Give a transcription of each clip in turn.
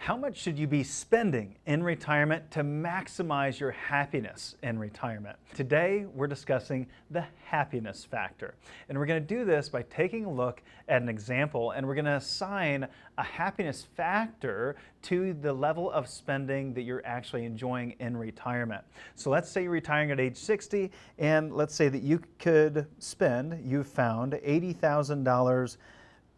How much should you be spending in retirement to maximize your happiness in retirement? Today, we're discussing the happiness factor. And we're going to do this by taking a look at an example, and we're going to assign a happiness factor to the level of spending that you're actually enjoying in retirement. So let's say you're retiring at age 60, and let's say that you could spend, you've found $80,000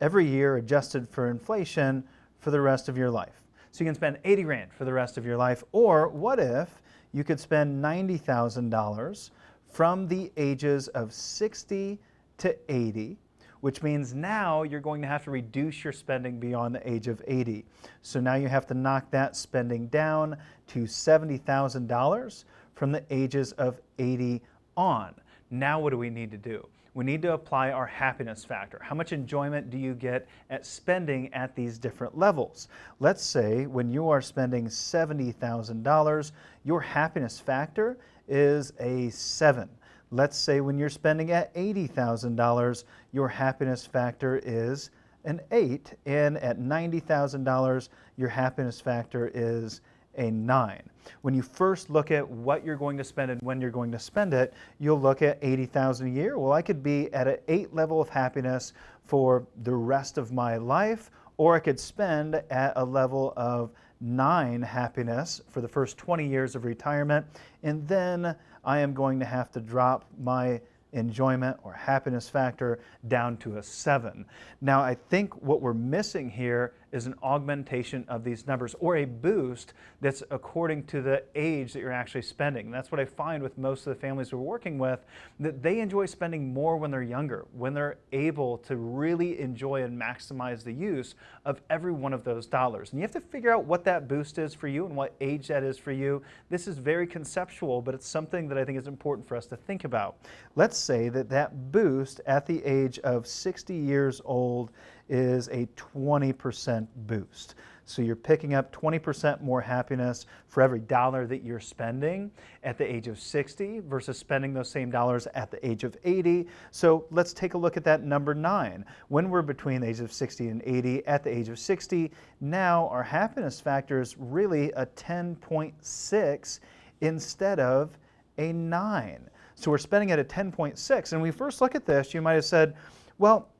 every year adjusted for inflation for the rest of your life. So you can spend 80 grand for the rest of your life. Or what if you could spend $90,000 from the ages of 60 to 80, which means now you're going to have to reduce your spending beyond the age of 80. So now you have to knock that spending down to $70,000 from the ages of 80 on. Now what do we need to do? We need to apply our happiness factor. How much enjoyment do you get at spending at these different levels? Let's say when you are spending $70,000, your happiness factor is a 7. Let's say when you're spending at $80,000, your happiness factor is an 8. And at $90,000, your happiness factor is a 9. When you first look at what you're going to spend and when you're going to spend it, you'll look at $80,000 a year. Well, I could be at an 8 level of happiness for the rest of my life, or I could spend at a level of 9 happiness for the first 20 years of retirement, and then I am going to have to drop my enjoyment or happiness factor down to a 7. Now, I think what we're missing here is an augmentation of these numbers, or a boost that's according to the age that you're actually spending. That's what I find with most of the families we're working with, that they enjoy spending more when they're younger, when they're able to really enjoy and maximize the use of every one of those dollars. And you have to figure out what that boost is for you and what age that is for you. This is very conceptual, but it's something that I think is important for us to think about. Let's say that that boost at the age of 60 years old is a 20% boost. So you're picking up 20% more happiness for every dollar that you're spending at the age of 60 versus spending those same dollars at the age of 80. So let's take a look at that number 9. When we're between the age of 60 and 80, at the age of 60, now our happiness factor is really a 10.6 instead of a 9. So we're spending at a 10.6. And when we first look at this, you might have said, well,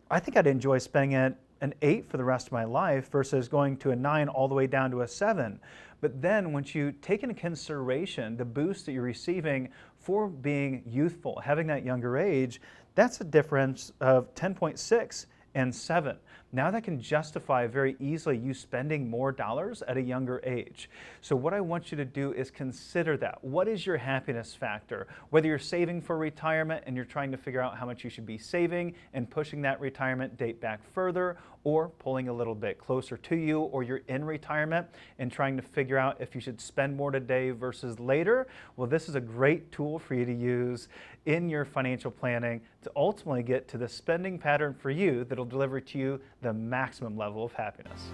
I think I'd enjoy spending at an 8 for the rest of my life versus going to a 9 all the way down to a 7. But then once you take into consideration the boost that you're receiving for being youthful, having that younger age, that's a difference of 10.6 and 7. Now that can justify very easily you spending more dollars at a younger age. So what I want you to do is consider that. What is your happiness factor? Whether you're saving for retirement and you're trying to figure out how much you should be saving and pushing that retirement date back further, or pulling a little bit closer to you, or you're in retirement and trying to figure out if you should spend more today versus later, well, this is a great tool for you to use in your financial planning to ultimately get to the spending pattern for you that'll deliver to you the maximum level of happiness.